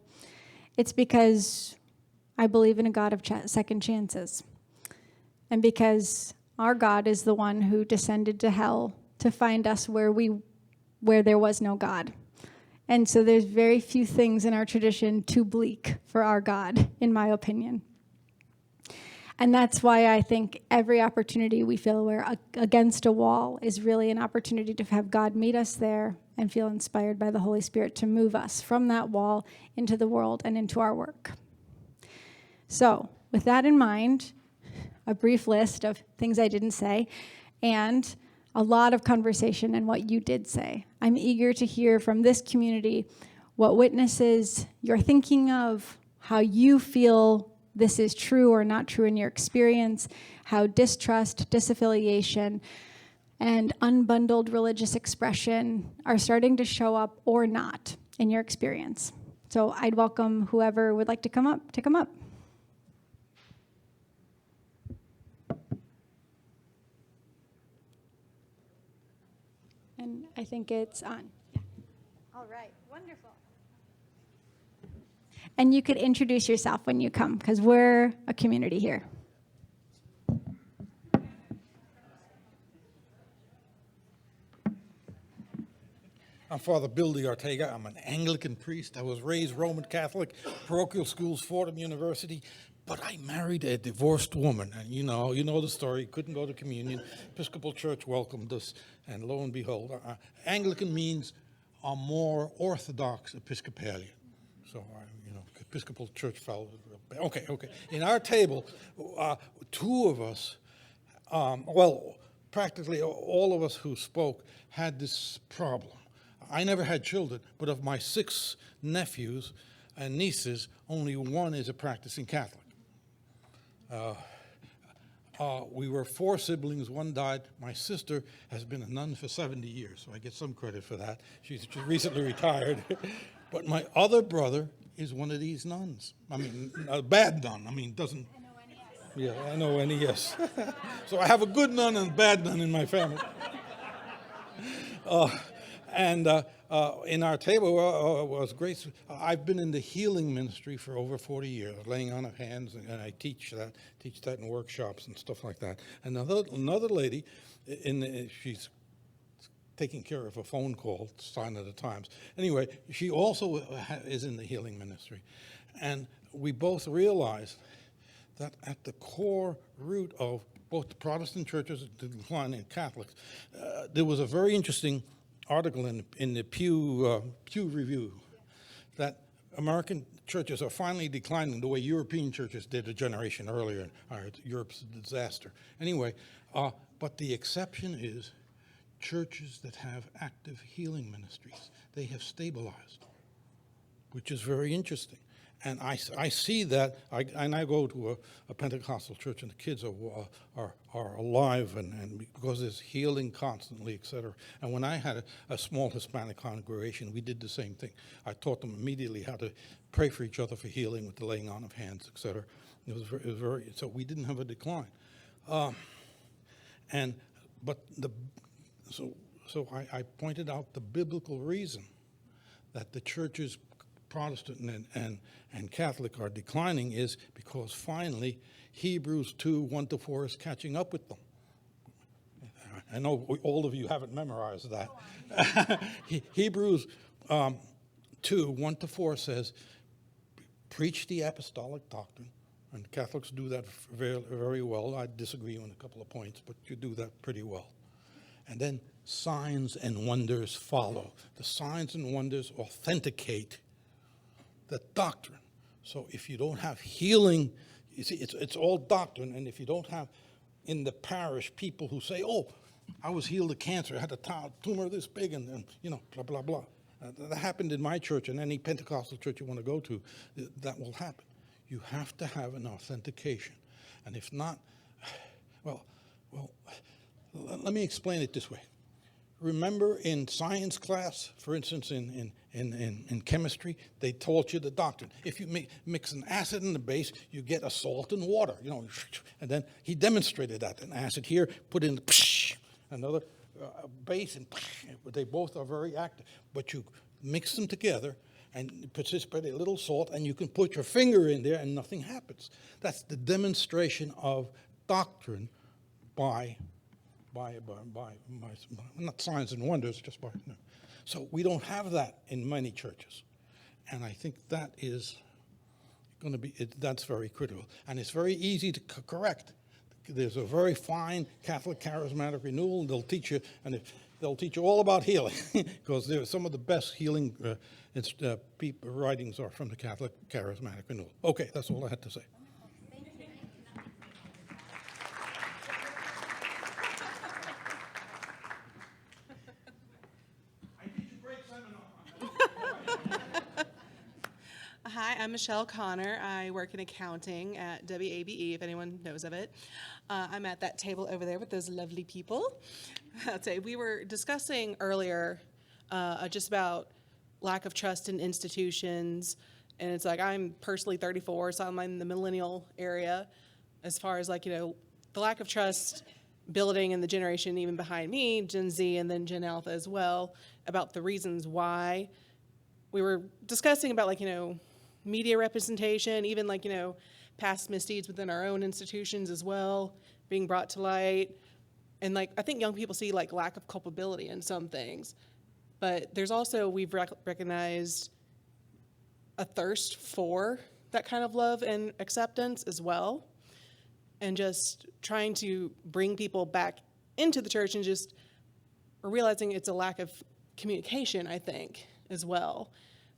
It's because I believe in a God of second chances. And because our God is the one who descended to hell to find us where there was no God. And so there's very few things in our tradition too bleak for our God, in my opinion. And that's why I think every opportunity we feel we're against a wall is really an opportunity to have God meet us there and feel inspired by the Holy Spirit to move us from that wall into the world and into our work. So with that in mind, a brief list of things I didn't say, and a lot of conversation and what you did say. I'm eager to hear from this community what witnesses you're thinking of, how you feel this is true or not true in your experience, how distrust, disaffiliation, and unbundled religious expression are starting to show up or not in your experience. So I'd welcome whoever would like to come up to come up. And I think it's on. Yeah. All right, wonderful. And you could introduce yourself when you come, because we're a community here. I'm Father Bill de Ortega. I'm an Anglican priest. I was raised Roman Catholic, parochial schools, Fordham University, but I married a divorced woman. And you know the story. Couldn't go to communion. Episcopal Church welcomed us, and lo and behold, Anglican means are more Orthodox Episcopalian. So, Episcopal Church fellows. Okay. In our table, two of us, practically all of us who spoke had this problem. I never had children, but of my 6 nephews and nieces, only one is a practicing Catholic. We were 4 siblings, one died. My sister has been a nun for 70 years, so I get some credit for that. She's recently retired. But my other brother is one of these nuns. I mean, a bad nun. I mean, doesn't... Yeah, NONES. So I have a good nun and a bad nun in my family. In our table was Grace. I've been in the healing ministry for over 40 years, laying on of hands, and I teach that in workshops and stuff like that. And another lady, she's taking care of a phone call, Sign of the Times. Anyway, she also is in the healing ministry. And we both realized that at the core root of both the Protestant churches, the decline in Catholics, there was a very interesting article in the Pew Review that American churches are finally declining the way European churches did a generation earlier. Europe's a disaster. Anyway, but the exception is churches that have active healing ministries. They have stabilized, which is very interesting. And I see that, and I go to a Pentecostal church, and the kids are alive, and because there's healing constantly, et cetera. And when I had a small Hispanic congregation, we did the same thing. I taught them immediately how to pray for each other for healing with the laying on of hands, et cetera. It was very so we didn't have a decline. So I pointed out the biblical reason that the churches, Protestant and Catholic, are declining is because finally Hebrews 2, 1-4 is catching up with them. I know all of you haven't memorized that. Hebrews 2, 1-4 says, preach the apostolic doctrine, and Catholics do that very, very well. I disagree on a couple of points, but you do that pretty well. And then signs and wonders follow. The signs and wonders authenticate the doctrine. So if you don't have healing, you see, it's all doctrine, and if you don't have in the parish people who say, oh, I was healed of cancer, I had a tumor this big, and blah, blah, blah. That happened in my church, and any Pentecostal church you want to go to, that will happen. You have to have an authentication. And if not, well, let me explain it this way. Remember in science class, for instance, in chemistry, they taught you the doctrine. If you mix an acid and a base, you get a salt and water, And then he demonstrated that. An acid here, put in another base, and they both are very active. But you mix them together and precipitate a little salt, and you can put your finger in there and nothing happens. That's the demonstration of doctrine by not signs and wonders, just by. No. So we don't have that in many churches, and I think that is going to be. That's very critical, and it's very easy to correct. There's a very fine Catholic charismatic renewal, and they'll teach you, they'll teach you all about healing, because some of the best healing writings are from the Catholic charismatic renewal. Okay, that's all I had to say. Hi, I'm Michelle Connor. I work in accounting at WABE, if anyone knows of it. I'm at that table over there with those lovely people. I'll say we were discussing earlier just about lack of trust in institutions, and it's like I'm personally 34, so I'm in the millennial area as far as the lack of trust building in the generation even behind me, Gen Z and then Gen Alpha as well, about the reasons why. We were discussing about media representation, even past misdeeds within our own institutions as well, being brought to light. And I think young people see lack of culpability in some things. But there's also, we've recognized a thirst for that kind of love and acceptance as well. And just trying to bring people back into the church and just realizing it's a lack of communication, I think, as well.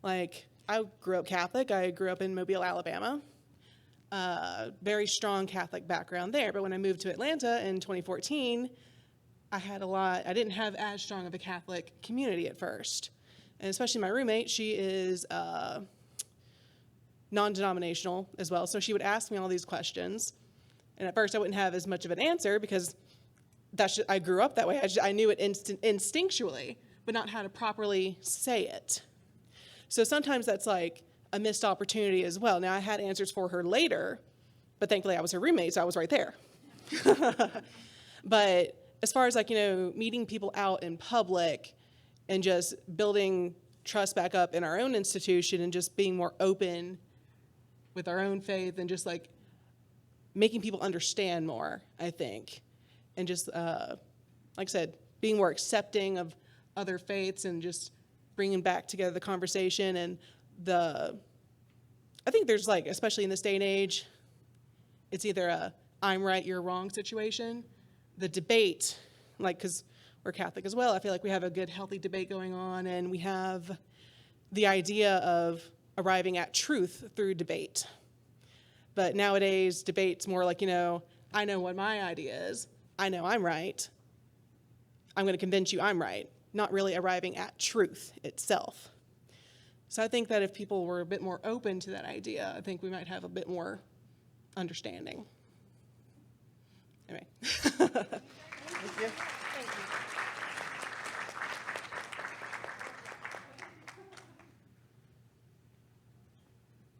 Like, I grew up Catholic. I grew up in Mobile, Alabama. Very strong Catholic background there. But when I moved to Atlanta in 2014, I didn't have as strong of a Catholic community at first. And especially my roommate, she is non-denominational as well. So she would ask me all these questions. And at first I wouldn't have as much of an answer because I grew up that way. I knew it instinctually, but not how to properly say it. So sometimes that's like a missed opportunity as well. Now, I had answers for her later, but thankfully I was her roommate, so I was right there. But as far as like, meeting people out in public and just building trust back up in our own institution and just being more open with our own faith and just like making people understand more, I think. And just, like I said, being more accepting of other faiths and just bringing back together the conversation and I think there's like, especially in this day and age, it's either a I'm right, you're wrong situation. The debate, like, because we're Catholic as well, I feel like we have a good, healthy debate going on, and we have the idea of arriving at truth through debate. But nowadays, debate's more like, I know what my idea is. I know I'm right. I'm going to convince you I'm right, not really arriving at truth itself. So I think that if people were a bit more open to that idea, I think we might have a bit more understanding. Anyway. Thank you.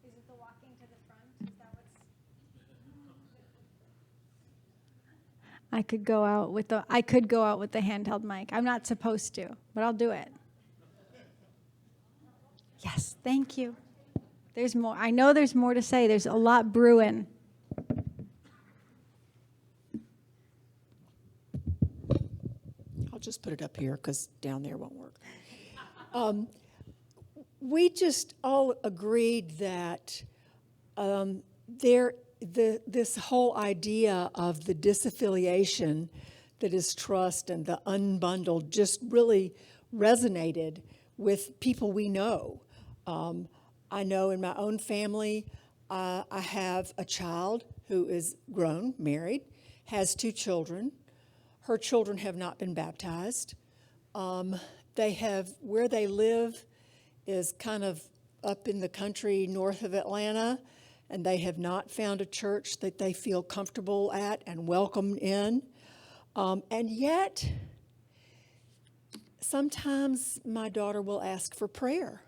Is it the walking to the front? Is that what's... I could go out with the handheld mic. I'm not supposed to, but I'll do it. Yes, thank you. There's more. I know there's more to say. There's a lot brewing. I'll just put it up here because down there won't work. We just all agreed that this whole idea of the disaffiliation that is trust and the unbundled just really resonated with people we know. I know in my own family, I have a child who is grown, married, has 2 children. Her children have not been baptized. Where they live is kind of up in the country north of Atlanta, and they have not found a church that they feel comfortable at and welcomed in. And yet, sometimes my daughter will ask for prayer.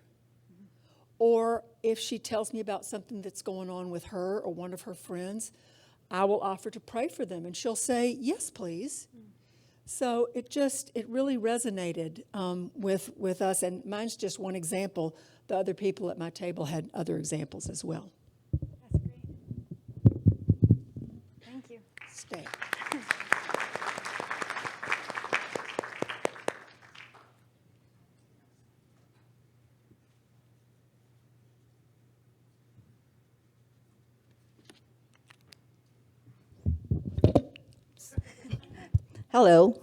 Or if she tells me about something that's going on with her or one of her friends, I will offer to pray for them. And she'll say, yes, please. So it really resonated with us. And mine's just one example. The other people at my table had other examples as well. That's great. Thank you. Stay. Hello,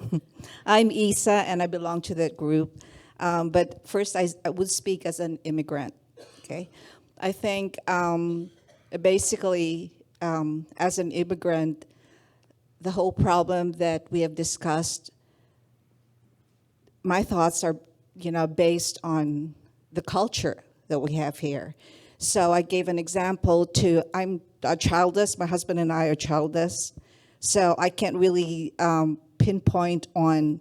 I'm Isa, and I belong to that group. But first, I would speak as an immigrant, okay? I think basically, as an immigrant, the whole problem that we have discussed, my thoughts are, based on the culture that we have here. So I gave an example I'm childless, my husband and I are childless, so I can't really pinpoint on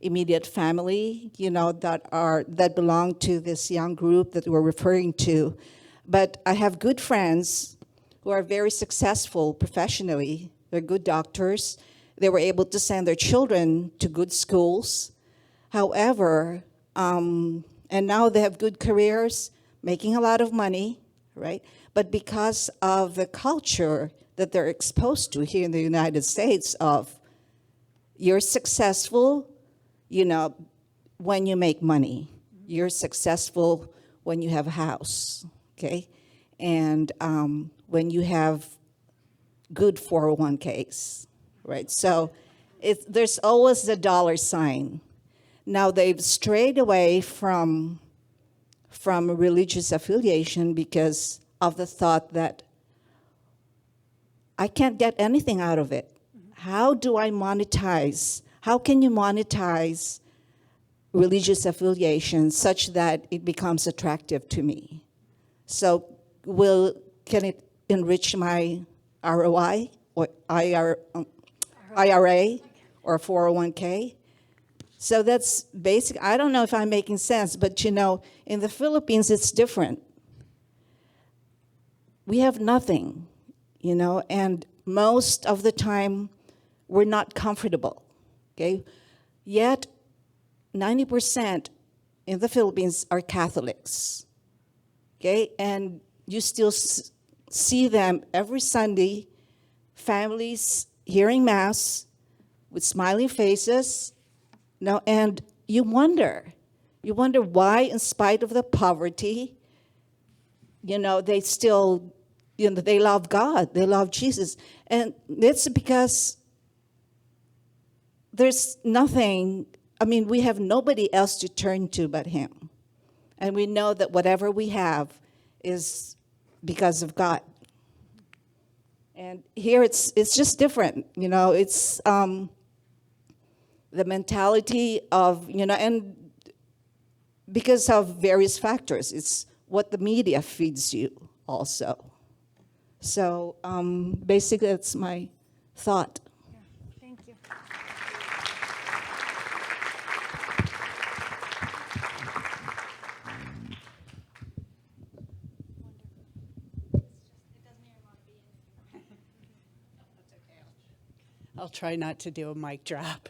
immediate family, that belong to this young group that we're referring to. But I have good friends who are very successful professionally. They're good doctors. They were able to send their children to good schools. However, and now they have good careers, making a lot of money, right? But because of the culture that they're exposed to here in the United States of you're successful, when you make money. You're successful when you have a house, okay? And when you have good 401ks, right? So there's always a dollar sign. Now they've strayed away from religious affiliation because of the thought that I can't get anything out of it. How do I monetize? How can you monetize religious affiliation such that it becomes attractive to me? So can it enrich my ROI or IRA or 401k? So that's basic. I don't know if I'm making sense, but in the Philippines, it's different. We have nothing, and most of the time, we're not comfortable, okay? Yet, 90% in the Philippines are Catholics, okay? And you still see them every Sunday, families hearing Mass with smiling faces, and you wonder why, in spite of the poverty, they still, they love God, they love Jesus. And it's because there's nothing, we have nobody else to turn to but Him. And we know that whatever we have is because of God. And here it's just different, it's the mentality of, and because of various factors, it's what the media feeds you also. So basically that's my thought. Thank you. I'll try not to do a mic drop.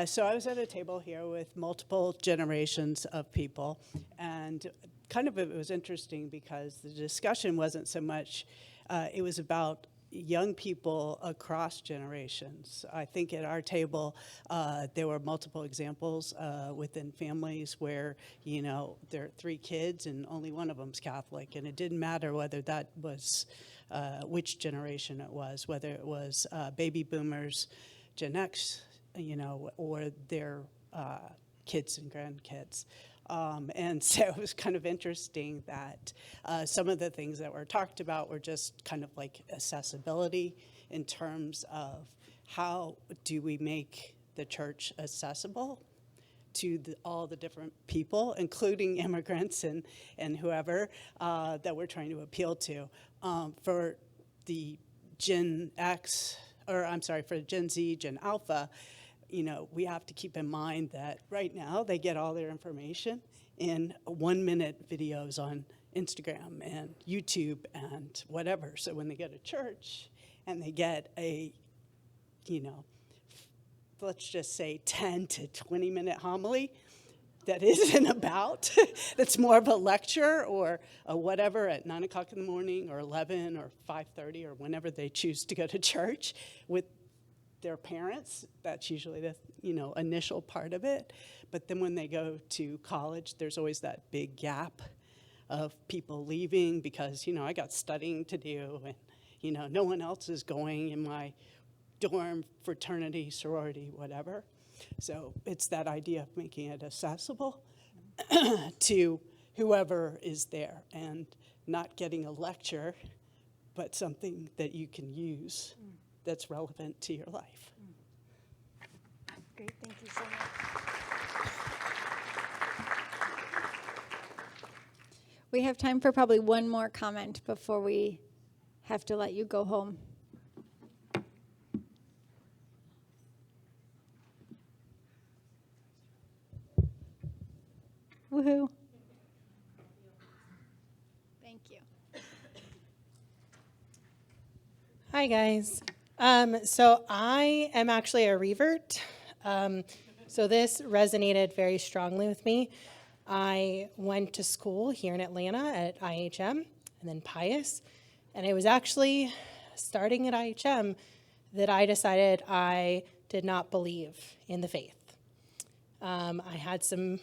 So I was at a table here with multiple generations of people, and kind of it was interesting because the discussion wasn't so much, it was about young people across generations. I think at our table, there were multiple examples within families where, there are 3 kids and only one of them's Catholic, and it didn't matter whether that was which generation it was, whether it was baby boomers, Gen X, or their kids and grandkids. And so it was kind of interesting that some of the things that were talked about were just kind of like accessibility in terms of how do we make the church accessible to all the different people, including immigrants and whoever that we're trying to appeal to. For the Gen X, for Gen Z, Gen Alpha, we have to keep in mind that right now they get all their information in 1-minute videos on Instagram and YouTube and whatever. So when they go to church and they get a, let's just say 10 to 20-minute homily that isn't about, that's more of a lecture or a whatever at 9 o'clock in the morning or 11 or 5:30 or whenever they choose to go to church with their parents. That's usually the initial part of it. But then when they go to college, there's always that big gap of people leaving because, I got studying to do and, no one else is going in my dorm, fraternity, sorority, whatever. So it's that idea of making it accessible to whoever is there and not getting a lecture, but something that you can use that's relevant to your life. Great, thank you so much. We have time for probably one more comment before we have to let you go home. Woohoo. Thank you. Hi, guys. So I am actually a revert. So this resonated very strongly with me. I went to school here in Atlanta at IHM and then Pius. And it was actually starting at IHM that I decided I did not believe in the faith. I had some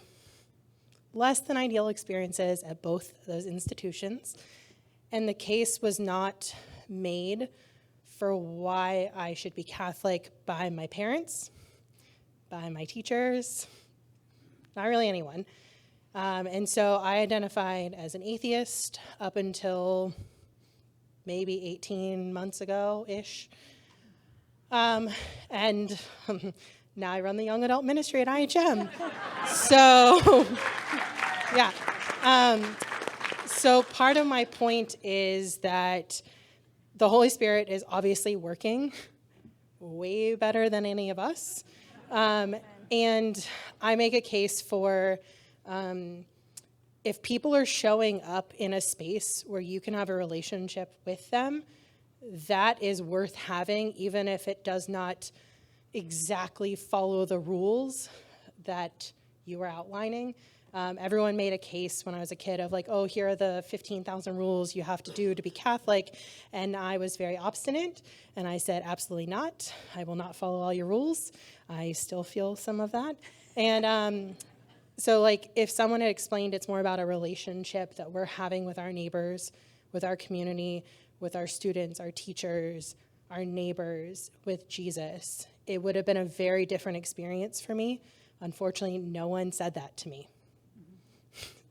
less than ideal experiences at both those institutions, and the case was not made for why I should be Catholic by my parents, by my teachers, not really anyone. And so I identified as an atheist up until maybe 18 months ago-ish. And now I run the young adult ministry at IHM. So, yeah. So part of my point is that the Holy Spirit is obviously working way better than any of us. And I make a case for if people are showing up in a space where you can have a relationship with them, that is worth having, even if it does not exactly follow the rules that you were outlining. Everyone made a case when I was a kid of like, oh, here are the 15,000 rules you have to do to be Catholic. And I was very obstinate. And I said, absolutely not. I will not follow all your rules. I still feel some of that. And so like if someone had explained it's more about a relationship that we're having with our neighbors, with our community, with our students, our teachers, our neighbors, with Jesus, it would have been a very different experience for me. Unfortunately, no one said that to me.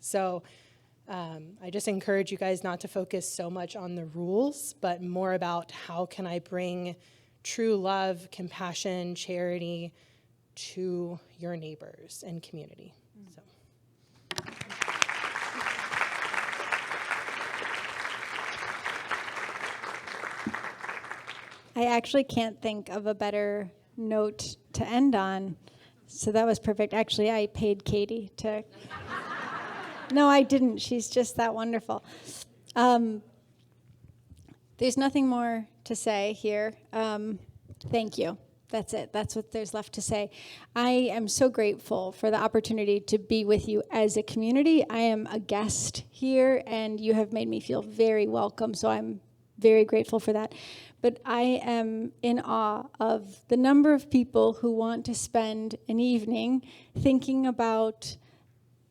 So I just encourage you guys not to focus so much on the rules, but more about how can I bring true love, compassion, charity to your neighbors and community. So. I actually can't think of a better note to end on. So that was perfect. Actually, I paid Katie to... No, I didn't. She's just that wonderful. There's nothing more to say here. Thank you. That's it. That's what there's left to say. I am so grateful for the opportunity to be with you as a community. I am a guest here, and you have made me feel very welcome, so I'm very grateful for that. But I am in awe of the number of people who want to spend an evening thinking about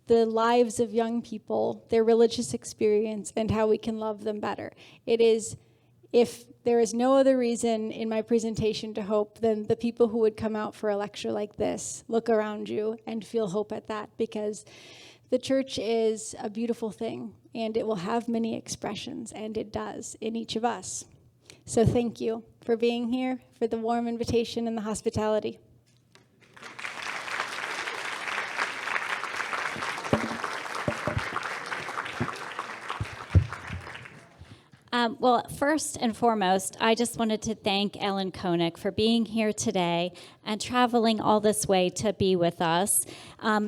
the lives of young people, their religious experience, and how we can love them better. It is, if there is no other reason in my presentation to hope than the people who would come out for a lecture like this, look around you and feel hope at that, because the church is a beautiful thing, and it will have many expressions, and it does in each of us. So thank you for being here, for the warm invitation and the hospitality. Well, first and foremost, I just wanted to thank Ellen Koneck for being here today and traveling all this way to be with us.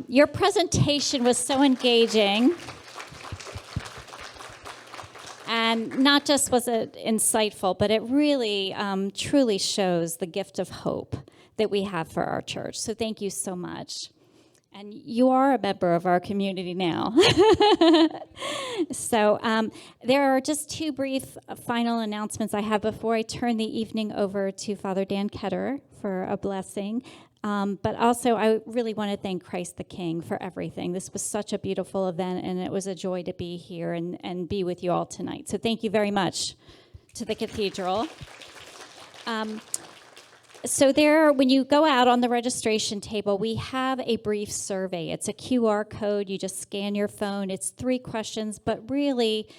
Your presentation was so engaging. And not just was it insightful, but it really, truly shows the gift of hope that we have for our church. So thank you so much. And you are a member of our community now. So there are just two brief final announcements I have before I turn the evening over to Father Dan Ketterer for a blessing. But also, I really want to thank Christ the King for everything. This was such a beautiful event, and it was a joy to be here and be with you all tonight. So thank you very much to the cathedral. So there, when you go out on the registration table, we have a brief survey. It's a QR code. You just scan your phone. It's 3 questions, but really,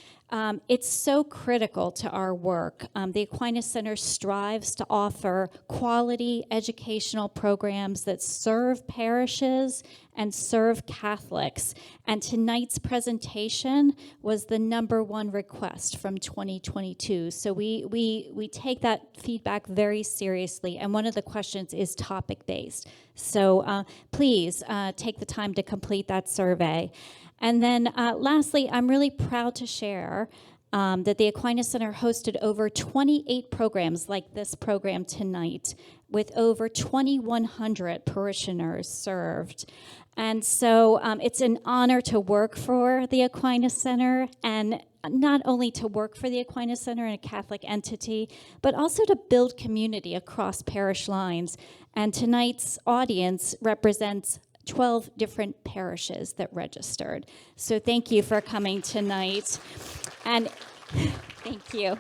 it's so critical to our work. The Aquinas Center strives to offer quality educational programs that serve parishes and serve Catholics. And tonight's presentation was the #1 request from 2022. So we take that feedback very seriously. And one of the questions is topic-based. So please take the time to complete that survey. And then lastly, I'm really proud to share that the Aquinas Center hosted over 28 programs like this program tonight, with over 2,100 parishioners served. And so it's an honor to work for the Aquinas Center, and not only to work for the Aquinas Center in a Catholic entity, but also to build community across parish lines. And tonight's audience represents 12 different parishes that registered. So thank you for coming tonight. And thank you.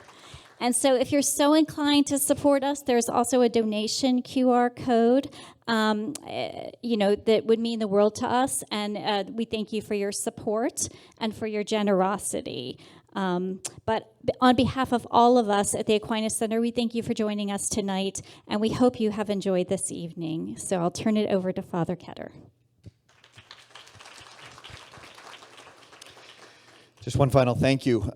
And so if you're so inclined to support us, there's also a donation QR code, that would mean the world to us. And we thank you for your support and for your generosity. But on behalf of all of us at the Aquinas Center, we thank you for joining us tonight, and we hope you have enjoyed this evening. So I'll turn it over to Father Ketter. Just one final thank you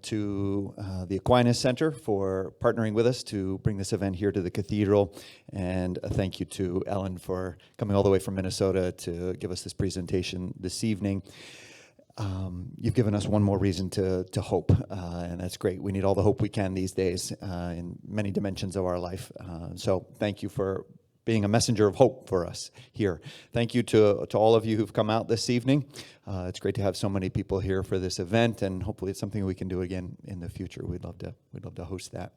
to the Aquinas Center for partnering with us to bring this event here to the cathedral, and a thank you to Ellen for coming all the way from Minnesota to give us this presentation this evening. You've given us one more reason to hope, and that's great. We need all the hope we can these days in many dimensions of our life. So thank you for being a messenger of hope for us here. Thank you to all of you who've come out this evening. It's great to have so many people here for this event, and hopefully it's something we can do again in the future. We'd love to host that.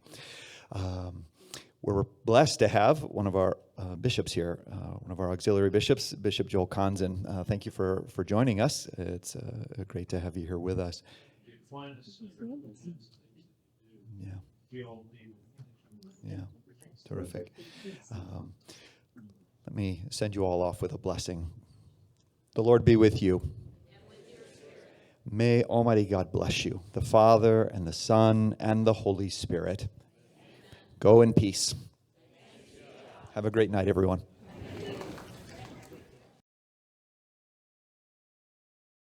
We're blessed to have one of our bishops here, one of our auxiliary bishops, Bishop Joel Konzen. Thank you for joining us. It's great to have you here with us. Yeah, terrific. Let me send you all off with a blessing. The Lord be with you. May Almighty God bless you, the Father and the Son and the Holy Spirit. Go in peace. Have a great night, everyone.